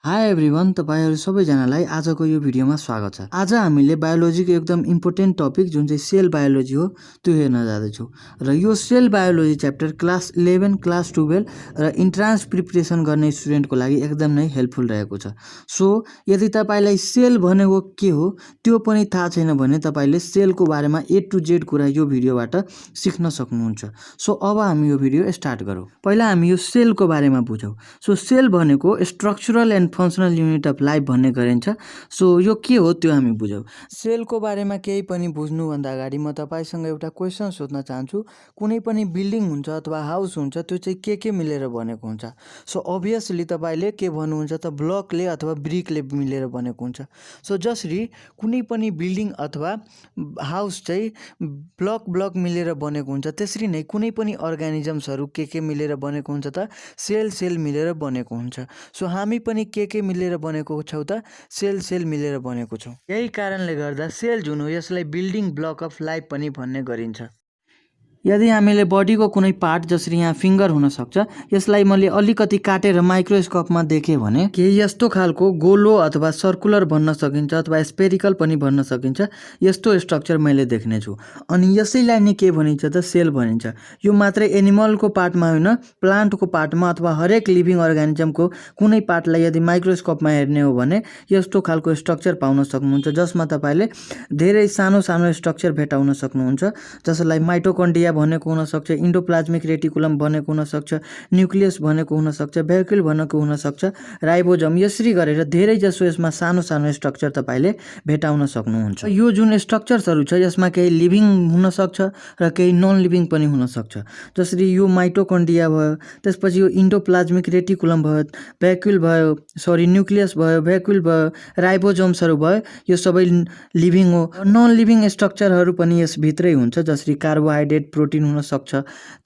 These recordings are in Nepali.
हाई एभ्रिवान, तपाईहरु सबैजनालाई आजको यो भिडियोमा स्वागत छ। आज हामीले बायोलोजीको एकदम इम्पोर्टेन्ट टपिक जुन चाहिँ सेल बायोलोजी हो त्यो हेर्न जाँदैछौँ र यो cell biology chapter class 11, class 12 र इन्ट्रान्स प्रिपरेसन गर्ने स्टुडेन्टको लागि एकदम नै हेल्पफुल रहेको छ। सो यदि तपाईलाई सेल भनेको के हो त्यो पनि थाहा छैन भने तपाईले सेलको बारेमा A to Z कुरा यो भिडियोबाट सिक्न सक्नुहुन्छ। सो अब हामी यो भिडियो स्टार्ट गरौँ। पहिला हामी यो सेलको बारेमा बुझौँ। सो सेल भनेको structural and functional unit of life भन्ने गरिन्छ। सो यो के हो त्यो हामी बुझौँ। सेलको बारेमा केही पनि बुझ्नुभन्दा अगाडि म तपाईसँग एउटा क्वेशन सोध्न चाहन्छु। कुनै पनि बिल्डिङ हुन्छ अथवा हाउस हुन्छ त्यो चाहिँ के मिलेर बनेको हुन्छ? सो अभियसली तपाईले के भन्नुहुन्छ त ब्लकले अथवा ब्रिकले मिलेर बनेको हुन्छ। सो जसरी कुनै पनि बिल्डिङ अथवा हाउस चाहिँ ब्लक मिलेर बनेको हुन्छ त्यसरी नै कुनै पनि अर्गानिजम्सहरू के मिलेर बनेको हुन्छ त सेल मिलेर बनेको हुन्छ। सो हामी पनि के मिलेर बनेको छौँ त सेल मिलेर बनेको छौँ। यही कारणले गर्दा सेल जुन हो यसलाई बिल्डिङ ब्लक अफ लाइफ पनि भन्ने गरिन्छ। यदि हामीले बडीको कुनै पार्ट जसरी यहाँ फिंगर हुन सक्छ यसलाई मैले अलिकति काटेर माइक्रोस्कोपमा देखेँ भने केही यस्तो खालको गोलो अथवा सर्कुलर भन्न सकिन्छ अथवा स्पेरिकल पनि भन्न सकिन्छ। यस्तो स्ट्रक्चर मैले देख्ने छु। अनि यसैलाई नै के भनिन्छ त सेल भनिन्छ। यो मात्रै एनिमलको पार्टमा होइन प्लान्टको पार्टमा अथवा हरेक लिभिङ अर्गानिजमको कुनै पार्टलाई यदि माइक्रोस्कोपमा हेर्ने हो भने यस्तो खालको स्ट्रक्चर पाउन सक्नुहुन्छ जसमा तपाईले धेरै सानो स्ट्रक्चर भेटाउन सक्नुहुन्छ जसलाई माइटोकन्ड्रिया भनेको हुन सक्छ, इन्डोप्लाज्मिक रेटिकुलम भनेको हुन सक्छ, न्युक्लियस भनेको हुन सक्छ, भ्याक्युल भनेको हुन सक्छ, राइबोजम। यसरी गरेर धेरै जसो यसमा सानो स्ट्रक्चर तपाईले भेटाउन सक्नुहुन्छ। यो जुन स्ट्रक्चर्सहरू छ यसमा केही लिभिङ हुन सक्छ र केही नन लिभिङ पनि हुन सक्छ। जसरी यो माइटोकन्ड्रिया भयो, त्यसपछि यो इन्डोप्लाज्मिक रेटिकुलम भयो, भ्याक्युल भयो, न्युक्लियस भयो, भ्याक्युल भयो, राइबोजम्सहरू भयो, यो सबै लिभिङ हो। नन लिभिङ स्ट्रक्चरहरू पनि यस भित्रै हुन्छ जसरी कार्बोहाइड्रेट, प्रोटिन हुन सक्छ,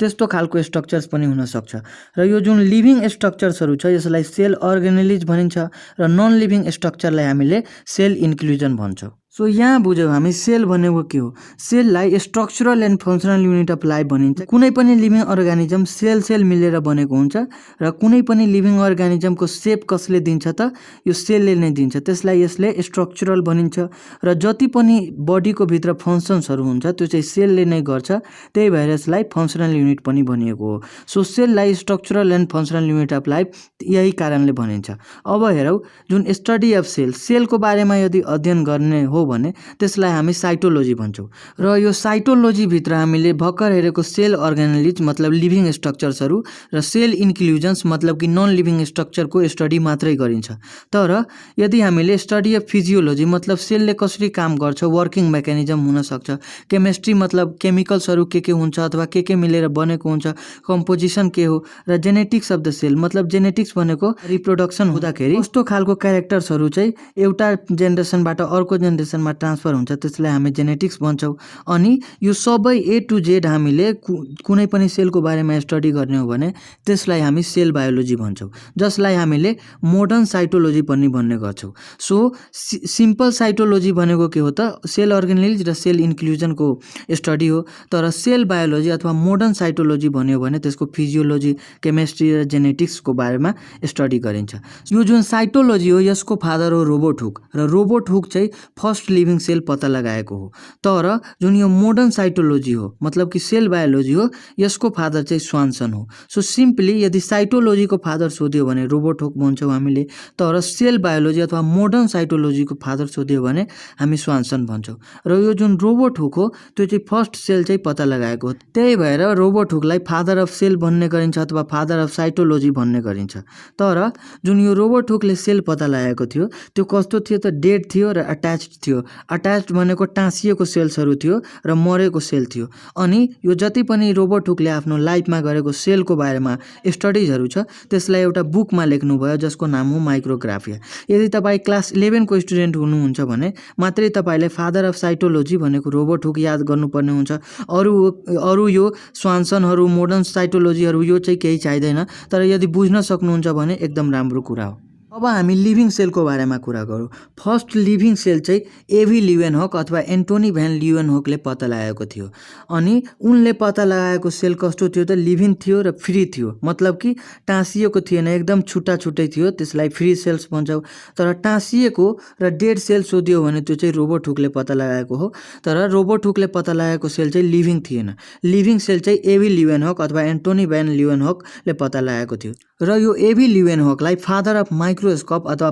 त्यस्तो खालको स्ट्रक्चर्स पनि हुन सक्छ। र यो जुन लिभिङ स्ट्रक्चर्सहरू छ यसलाई सेल अर्गेनेलिज भनिन्छ र नन लिभिङ स्ट्रक्चरलाई हामीले सेल इन्क्लुजन भन्छौँ। सो यहाँ बुझ्यौँ हामी सेल भनेको के हो। सेललाई structural and functional unit of life भनिन्छ। कुनै पनि लिभिङ अर्गानिजम सेल मिलेर बनेको हुन्छ र कुनै पनि लिभिङ अर्गानिजमको सेप कसले दिन्छ त यो सेलले नै दिन्छ। त्यसलाई यसले स्ट्रक्चरल भनिन्छ र जति पनि बडीको भित्र फङ्सन्सहरू हुन्छ त्यो चाहिँ सेलले नै गर्छ। त्यही भएर यसलाई फंक्शनल युनिट पनि भनिएको हो। सो सेललाई structural and functional unit of life यही कारणले भनिन्छ। अब हेरौँ जुन स्टडी अफ सेलको बारेमा यदि अध्ययन गर्ने हो भने त्यसलाई हामी साइटोलोजी भन्छौँ। र यो साइटोलोजी भित्र हामीले भर्खर हेरेको सेल अर्गानेलिज मतलब लिभिङ स्ट्रक्चर्सहरू र सेल इन्क्लुजन्स मतलब कि नन लिभिङ स्ट्रक्चरको स्टडी मात्रै गरिन्छ। तर यदि हामीले स्टडी अफ फिजियोलोजी मतलब सेलले कसरी काम गर्छ, वर्किङ मेकानिजम हुन सक्छ, केमिस्ट्री मतलब केमिकल्सहरू के हुन्छ अथवा के मिलेर बनेको हुन्छ, कम्पोजिसन के हो, र जेनेटिक्स अफ द सेल मतलब जेनेटिक्स भनेको रिप्रोडक्सन हुँदाखेरि कस्तो खालको क्यारेक्टर्सहरू चाहिँ एउटा जेनेरेसनबाट अर्को जेनेरेसनमा ट्रान्सफर हुन्छ त्यसलाई हामी जेनेटिक्स भन्छौँ। अनि यो सबै A to Z हामीले कुनै पनि सेलको बारेमा स्टडी गर्ने हो भने त्यसलाई हामी सेल बायोलोजी भन्छौँ, जसलाई हामीले मोडर्न साइटोलोजी पनि भन्ने गर्छौँ। सो सिम्पल साइटोलोजी भनेको के हो त सेल अर्गेनेलिज र सेल इन्क्लुजनको स्टडी हो। तर सेल बायोलोजी अथवा मोडर्न साइटोलोजी भन्यो भने त्यसको फिजियोलोजी, केमिस्ट्री र जेनेटिक्सको बारेमा स्टडी गरिन्छ। यो जुन साइटोलोजी हो यसको फादर हो रोबर्ट हुक र रोबर्ट हुक चाहिँ फर्स्ट लिभिङ सेल पत्ता लगाएको हो। तर जुन यो मोडर्न साइटोलोजी हो मतलब कि सेल बायोलोजी हो यसको फादर चाहिँ स्वानसन हो। सो सिम्पली यदि साइटोलोजीको फादर सोध्यो भने रोबर्ट हुक भन्छौँ हामीले, तर सेल बायोलोजी अथवा मोडर्न साइटोलोजीको फादर सोध्यो भने हामी स्वानसन भन्छौँ। र यो जुन रोबर्ट हुक हो त्यो चाहिँ फर्स्ट सेल चाहिँ पत्ता लगाएको हो। त्यही भएर रोबर्ट हुकलाई फादर अफ सेल भन्ने गरिन्छ अथवा फादर अफ साइटोलोजी भन्ने गरिन्छ। तर जुन यो रोबर्ट हुकले सेल पत्ता लगाएको थियो त्यो कस्तो थियो त डेड थियो र अट्याच्ड थियो। अट्याच्ड भनेको टाँसिएको सेल्सहरू थियो र मरेको सेल थियो। अनि यो जति पनि रोबर्ट हुकले आफ्नो लाइफमा गरेको सेलको बारेमा स्टडिजहरू छ त्यसलाई एउटा बुकमा लेख्नुभयो जसको नाम हो माइक्रोग्राफिया। यदि तपाईँ क्लास 11 को स्टुडेन्ट हुनुहुन्छ भने मात्रै तपाईँले फादर अफ साइटोलोजी भनेको रोबर्ट हुक याद गर्नुपर्ने हुन्छ। अरू यो स्वानसनहरू, मोडर्न साइटोलोजीहरू यो चाहिँ केही चाहिँदैन। तर यदि बुझ्न सक्नुहुन्छ भने एकदम राम्रो कुरा हो। अब हामी लिभिङ सेलको बारेमा कुरा गरौँ। फर्स्ट लिभिङ सेल चाहिँ एभी ल्युवेनहक अथवा एन्टोनी भ्यान ल्युवेनहकले पत्ता लगाएको थियो। अनि उनले पत्ता लगाएको सेल कस्तो थियो त लिभिङ थियो र फ्री थियो। मतलब कि टाँसिएको थिएन, एकदम छुट्टा छुट्टै थियो, त्यसलाई फ्री सेल्स भन्छौँ। तर टाँसिएको र डेड सेल सोधियो भने त्यो चाहिँ रोबर्ट हुकले पत्ता लगाएको हो। तर रोबर्ट हुकले पत्ता लगाएको सेल चाहिँ लिभिङ थिएन। लिभिङ सेल चाहिँ एभी ल्युवेनहक अथवा एन्टोनी भ्यान ल्युवेनहकले पत्ता लगाएको थियो। र यो एभी ल्युवेनहकलाई फादर अफ माइक्रोस्कोप अथवा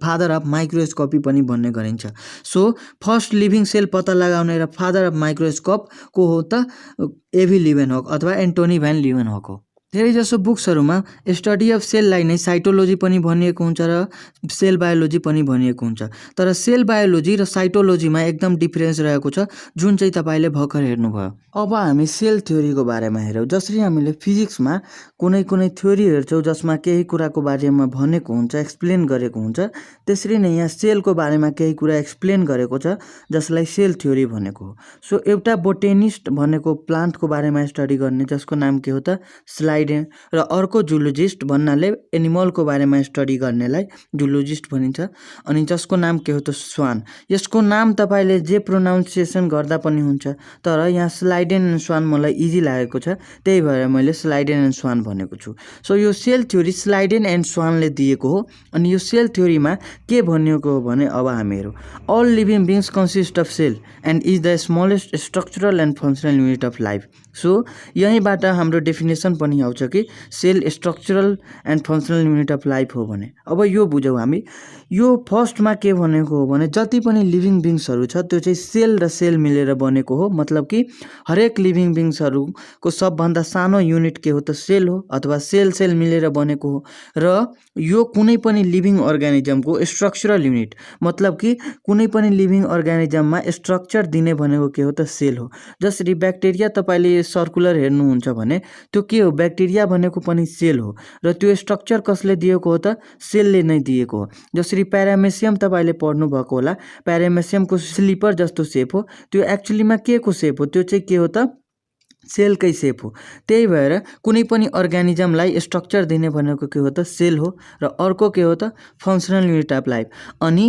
फादर अफ माइक्रोस्कोपी पनि भन्ने गरिन्छ। सो फर्स्ट लिभिङ सेल पत्ता लगाउने र फादर अफ माइक्रोस्कोप को हो त एभी ल्युवेनहक अथवा एन्टोनी भ्यान ल्युवेनहक हो। धेरैजसो बुक्सहरूमा स्टडी अफ सेललाई नै साइटोलोजी पनि भनिएको हुन्छ र सेल बायोलोजी पनि भनिएको हुन्छ। तर सेल बायोलोजी र साइटोलोजीमा एकदम डिफरेन्स रहेको छ, जुन चाहिँ तपाईँले भर्खर हेर्नुभयो। अब हामी सेल थ्योरीको बारेमा हेरौँ। जसरी हामीले फिजिक्समा कुनै कुनै थ्योरी हेर्छौँ जसमा केही कुराको बारेमा भनेको हुन्छ, एक्सप्लेन गरेको हुन्छ, त्यसरी नै यहाँ सेलको बारेमा केही कुरा एक्सप्लेन गरेको छ जसलाई सेल थ्योरी भनेको हो। सो एउटा बोटेनिस्ट भनेको प्लान्टको बारेमा स्टडी गर्ने जसको नाम के हो त स्लाइडेन, र अर्को जुलोजिस्ट भन्नाले एनिमलको बारेमा स्टडी गर्नेलाई जुलोजिस्ट भनिन्छ, अनि जसको नाम के हो त स्वान। यसको नाम तपाईँले जे प्रोनाउन्सिएसन गर्दा पनि हुन्छ, तर यहाँ स्लाइडेन एन्ड स्वान मलाई इजी लागेको छ, त्यही भएर मैले स्लाइडेन एन्ड स्वान भनेको छु। सो यो सेल थ्योरी स्लाइडेन एन्ड स्वानले दिएको हो। अनि यो सेल थ्योरीमा के भनिएको हो भने अब हामी हेरौँ। All living beings consist of cell and is the smallest structural and functional unit of life. So यहीँबाट हाम्रो डेफिनेसन पनि आउँछ कि cell structural and functional unit of life हो भने। अब यो बुझौँ हामी। यो फर्स्टमा के भनेको हो भने जति पनि लिभिङ बिङ्सहरू छ त्यो चाहिँ सेल र सेल मिलेर बनेको हो। मतलब कि हरेक लिभिङ बिङ्सहरूको सबभन्दा सानो युनिट के हो त सेल हो, अथवा सेल सेल मिलेर बनेको हो। र यो कुनै पनि लिभिङ अर्गानिजमको स्ट्रक्चरल युनिट, मतलब कि कुनै पनि लिभिङ अर्गानिजममा स्ट्रक्चर दिने भनेको के हो त सेल हो। जसरी ब्याक्टेरिया तपाईँले सर्कुलर हेर्नुहुन्छ भने त्यो के हो, ब्याक्टेरिया भनेको पनि सेल हो, र त्यो स्ट्रक्चर कसले दिएको हो त सेलले नै दिएको हो। जसरी प्यारामेसियम तपाईँले पढ्नु भएको होला, प्यारामेसियमको स्लिपर जस्तो सेप हो, त्यो एक्चुअलीमा के को सेप हो, त्यो चाहिँ के हो त सेलकै सेप हो। त्यही भएर कुनै पनि अर्गानिजमलाई स्ट्रक्चर दिने भनेको के हो त सेल हो, र अर्को के हो त फङ्सनल युनिट अफ लाइफ। अनि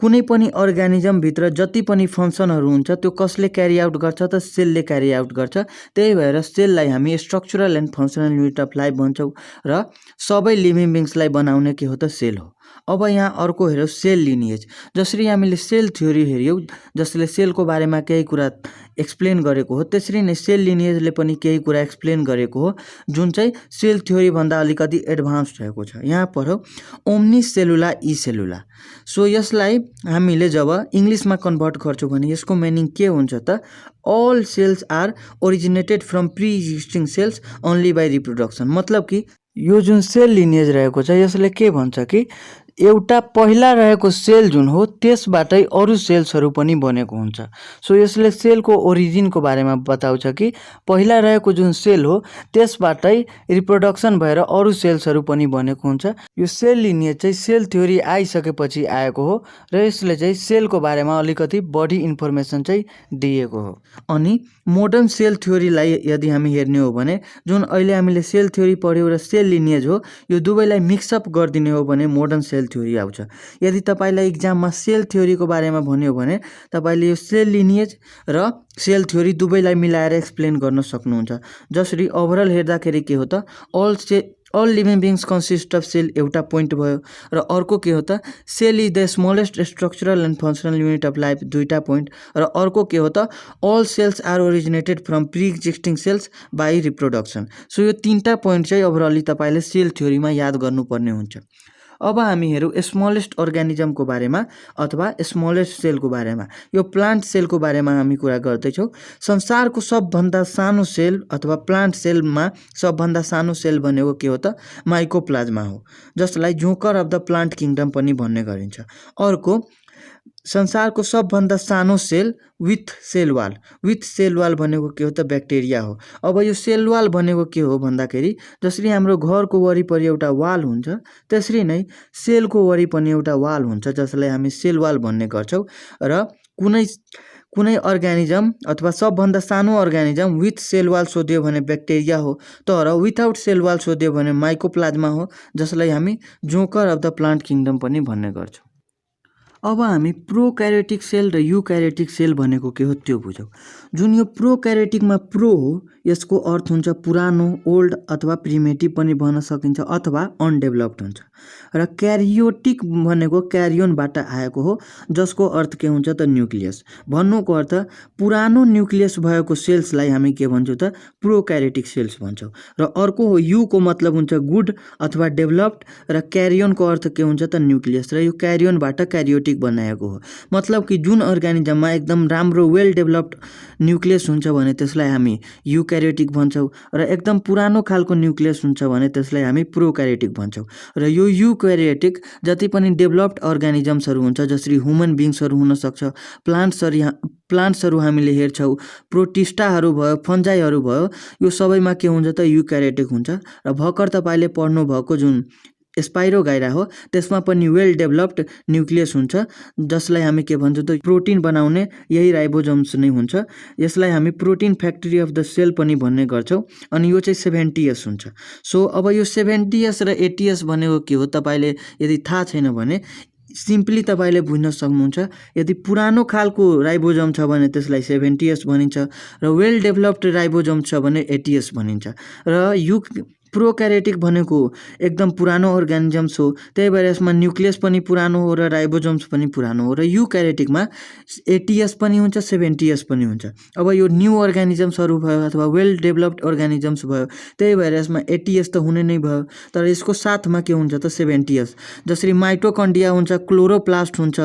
कुनै पनि अर्गानिजमभित्र जति पनि फङ्सनहरू हुन्छ त्यो कसले क्यारी आउट गर्छ त सेलले क्यारी आउट गर्छ। त्यही भएर सेललाई हामी structural and functional unit of life भन्छौँ, र सबै लिभिङ बिङ्सलाई बनाउने के हो त सेल हो। अब यहाँ अर्को हेरौँ सेल लिनिएज। जसरी हामीले सेल थ्योरी हेऱ्यौँ जसले सेलको बारेमा केही कुरा एक्सप्लेन गरेको हो, त्यसरी नै सेल लिनिएजले पनि केही कुरा एक्सप्लेन गरेको हो, जुन चाहिँ सेल थ्योरी भन्दा अलिकति एडभान्स रहेको छ। यहाँ पढौँ ओम्नी सेलुला ई सेलुला। सो यसलाई हामीले जब इङ्ग्लिसमा कन्भर्ट गर्छौँ भने यसको मिनिङ के हुन्छ त all cells are originated from pre existing cells only by reproduction. मतलब कि यो जुन सेल लिनिएज रहेको छ यसले के भन्छ कि एउटा पहिला रहेको सेल जुन हो त्यसबाटै अरू सेल्सहरू पनि बनेको हुन्छ। सो यसले सेलको ओरिजिनको बारेमा बताउँछ कि पहिला रहेको जुन सेल हो त्यसबाटै रिप्रोडक्सन भएर अरू सेल्सहरू पनि बनेको हुन्छ। यो सेल लिनिएज चाहिँ सेल थ्योरी आइसकेपछि आएको हो, र यसले चाहिँ सेलको बारेमा अलिकति बढी इन्फर्मेसन चाहिँ दिएको हो। अनि मोडर्न सेल थ्योरीलाई यदि हामी हेर्ने हो भने जुन अहिले हामीले सेल थ्योरी पढ्यौँ र सेल लिनिएज हो, यो दुवैलाई मिक्सअप गरिदिने हो भने मोडर्न सेल थ्योरी आउँछ। यदि तपाईँलाई इक्जाममा सेल थ्योरीको बारेमा भन्यो भने तपाईँले यो सेल लिनिएज र सेल थ्योरी दुवैलाई मिलाएर एक्सप्लेन गर्न सक्नुहुन्छ। जसरी ओभरअल हेर्दाखेरि के हो त all living beings consist of cell एउटा पोइन्ट भयो, र अर्को के हो त cell is the smallest structural and functional unit of life दुईटा पोइन्ट, र अर्को के हो त all cells are originated from pre existing cells by reproduction. So यो तीनटा पोइन्ट चाहिँ ओभरअली तपाईँले सेल थ्योरीमा याद गर्नुपर्ने हुन्छ। अब हामी हेरौँ स्मलेस्ट अर्गानिजमको बारेमा अथवा स्मलेस्ट सेलको बारेमा। यो प्लान्ट सेलको बारेमा हामी कुरा गर्दैछौँ। संसारको सबभन्दा सानो सेल अथवा प्लान्ट सेलमा सबभन्दा सानो सेल भनेको के हो त माइकोप्लाज्मा हो, जसलाई joker of the plant kingdom पनि भन्ने गरिन्छ। अर्को संसारको सबभन्दा सानो सेल विथ सेल वाल भनेको के हो त ब्याक्टेरिया हो। अब यो सेल वाल भनेको के हो भन्दाखेरि जसरी हाम्रो घरको वरिपरि एउटा वाल हुन्छ त्यसरी नै सेलको वरिपरि एउटा वाल हुन्छ, जसलाई हामी सेल वाल भन्ने गर्छौँ। र कुनै अर्गानिजम अथवा सबभन्दा सानो अर्गानिजम विथ सेल वाल सोध्यो भने ब्याक्टेरिया हो, तर विथआउट सेल वाल सोध्यो भने माइकोप्लाज्मा हो, जसलाई हामी joker of the plant kingdom पनि भन्ने गर्छौँ। अब हामी प्रोक्यारियोटिक सेल र युक्यारियोटिक सेल भनेको के हो त्यो बुझौँ। जुन यो प्रोक्यारियोटिकमा प्रो हो, यसको अर्थ हुन्छ पुरानो, ओल्ड अथवा प्रिमेटिभ पनि भन्न सकिन्छ अथवा अनडेभलप्ड हुन्छ। र क्यारियोटिक भनेको क्यारियोनबाट आएको हो, जसको अर्थ के हुन्छ त न्युक्लियस। भन्नुको अर्थ पुरानो न्युक्लियस भएको सेल्सलाई हामी के भन्छौँ त प्रोक्यारियोटिक सेल्स भन्छौँ। र अर्को हो युको मतलब हुन्छ गुड अथवा डेभलप्ड, र क्यारियोनको अर्थ के हुन्छ त न्युक्लियस, र यो क्यारियोनबाट क्यारियोटिक बनाएको हो। मतलब कि जुन अर्गानिजममा एकदम राम्रो वेल डेभलप्ड न्युक्लियस हुन्छ भने त्यसलाई हामी युक्यारियोटिक भन्छौँ, र एकदम पुरानो खालको न्युक्लियस हुन्छ भने त्यसलाई हामी प्रोक्यारियोटिक भन्छौँ। र यो युक्यारियोटिक जति पनि डेभलप्ड अर्गानिजम्सहरू हुन्छ, जसरी ह्युमन बिङ्सहरू हुनसक्छ, प्लान्ट्सहरू हामीले हेर्छौँ, प्रोटिस्टाहरू भयो, फन्जाइहरू भयो, यो सबैमा के हुन्छ त युक्यारियोटिक हुन्छ। र भर्खर तपाईँले पढ्नुभएको जुन स्पाइरोगाइरा हो, त्यसमा पनि वेल डेभलप्ड न्युक्लियस हुन्छ, जसलाई हामी के भन्छौँ त प्रोटिन बनाउने यही राइबोजोम्स नै हुन्छ। यसलाई हामी protein factory of the cell पनि भन्ने गर्छौँ। अनि यो चाहिँ 70S हुन्छ। सो अब यो 70S र 80S भनेको के हो तपाईँले यदि थाहा छैन भने सिम्पली तपाईँले बुझ्न सक्नुहुन्छ। यदि पुरानो खालको राइबोजोम छ भने त्यसलाई 70S भनिन्छ, र वेल डेभलप्ड राइबोजोम छ भने 80S भनिन्छ। र प्रोक्यारियोटिक भनेको एकदम पुरानो अर्गानिजम्स हो, त्यही भएर यसमा न्युक्लियस पनि पुरानो हो र राइबोजोम्स पनि पुरानो हो। र युक्यारियोटिकमा 80S पनि हुन्छ, 70S पनि हुन्छ। अब यो न्यू अर्गानिजम्सहरू भयो अथवा वेल डेभलप्ड अर्गानिजम्स भयो, त्यही भएर यसमा 80S त हुने नै भयो, तर यसको साथमा के हुन्छ त 70S। जसरी माइटोकन्ड्रिया हुन्छ, क्लोरोप्लास्ट हुन्छ,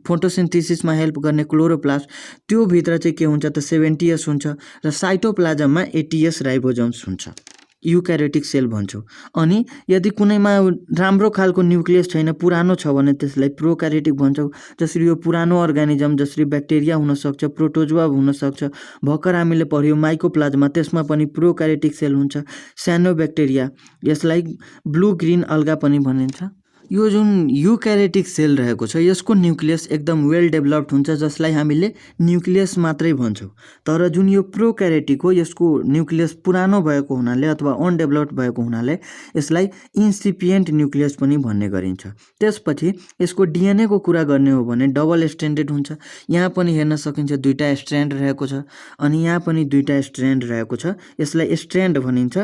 फोटोसिन्थेसिसमा हेल्प गर्ने क्लोरोप्लास्ट, त्यो भित्र चाहिँ के हुन्छ त 70S हुन्छ, र साइटोप्लाज्ममा 80S राइबोजोम्स हुन्छ। युक्यारियोटिक सेल भन्छौँ। अनि यदि कुनैमा राम्रो खालको न्युक्लियस छैन, पुरानो छ भने त्यसलाई प्रोक्यारियोटिक भन्छौँ। जसरी यो पुरानो अर्गानिजम जसरी ब्याक्टेरिया हुनसक्छ, प्रोटोजोआ हुनसक्छ, भर्खर हामीले पढ्यो माइकोप्लाज्मा, त्यसमा पनि प्रोक्यारियोटिक सेल हुन्छ। सानो ब्याक्टेरिया, यसलाई ब्लू ग्रीन अल्गा पनि भनिन्छ। यो जुन युक्यारियोटिक सेल रहेको छ, यसको न्युक्लियस एकदम वेल डेभलप्ड हुन्छ, जसलाई हामीले न्युक्लियस मात्रै भन्छौँ। तर जुन यो प्रोक्यारियोटिक हो, यसको न्युक्लियस पुरानो भएको हुनाले अथवा अनडेभलप्ड भएको हुनाले यसलाई इन्सिपिएन्ट न्युक्लियस पनि भन्ने गरिन्छ। त्यसपछि यसको डिएनएको कुरा गर्ने हो भने डबल स्ट्यान्डर्ड हुन्छ। यहाँ पनि हेर्न सकिन्छ दुईटा स्ट्र्यान्ड रहेको छ, अनि यहाँ पनि दुईटा स्ट्र्यान्ड रहेको छ, यसलाई स्ट्र्यान्ड भनिन्छ।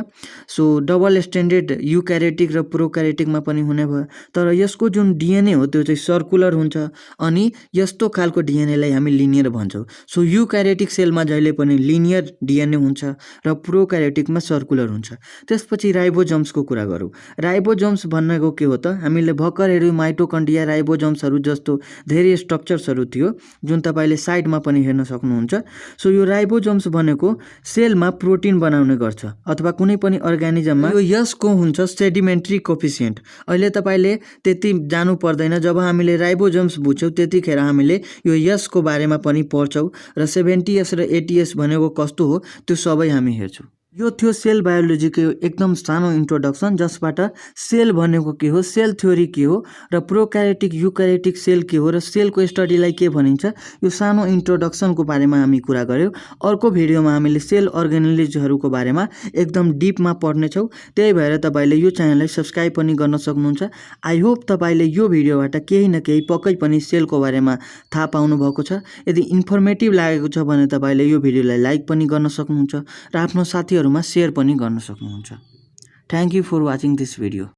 सो डबल स्ट्यान्डर्ड युक्यारियोटिक र प्रोक्यारियोटिकमा पनि हुने भयो। तर यसको जुन डिएनए हो त्यो चाहिँ सर्कुलर हुन्छ, अनि यस्तो खालको डिएनएलाई हामी लिनियर भन्छौँ। सो युक्यारियोटिक सेलमा जहिले पनि लिनियर डिएनए हुन्छ र प्रोक्यारियोटिकमा सर्कुलर हुन्छ। त्यसपछि राइबोजोम्सको कुरा गरौँ। राइबोजोम्स भनेको के हो त, हामीले भर्खर हेऱ्यौँ माइटोकन्ड्रिया राइबोजोम्सहरू जस्तो धेरै स्ट्रक्चर्सहरू थियो, जुन तपाईँले साइडमा पनि हेर्न सक्नुहुन्छ। सो यो राइबोजोम्स भनेको सेलमा प्रोटिन बनाउने गर्छ, अथवा कुनै पनि अर्गानिजममा यो यसको हुन्छ सेडिमेन्ट्री कोफिसिएन्ट। अहिले तपाईँले त्यति जानु पर्दैन, जब हामीले राइबोजोम्स बुझ्छौँ त्यतिखेर हामीले यो यसको बारेमा पनि पढ्छौँ, र 70S र 80S भनेको कस्तो हो त्यो सबै हामी हेर्छौँ। यो थियो सेल बायोलोजीको एकदम सानो इन्ट्रोडक्सन, जसबाट सेल भनेको के हो, सेल थ्योरी के हो, र प्रोक्यारियोटिक युक्यारियोटिक सेल के हो, र सेलको स्टडीलाई के भनिन्छ, यो सानो इन्ट्रोडक्सनको बारेमा हामी कुरा गऱ्यौँ। अर्को भिडियोमा हामीले सेल अर्गानोलेजहरूको बारेमा एकदम डिपमा पढ्नेछौँ। त्यही भएर तपाईँले यो च्यानललाई सब्सक्राइब पनि गर्न सक्नुहुन्छ। आई होप तपाईँले यो भिडियोबाट केही न केही पक्कै पनि सेलको बारेमा थाहा पाउनु भएको छ। यदि इन्फर्मेटिभ लागेको छ भने तपाईँले यो भिडियोलाई लाइक पनि गर्न सक्नुहुन्छ, र आफ्नो साथीहरूमा सेयर पनि गर्न सक्नुहुन्छ। Thank you for watching this video.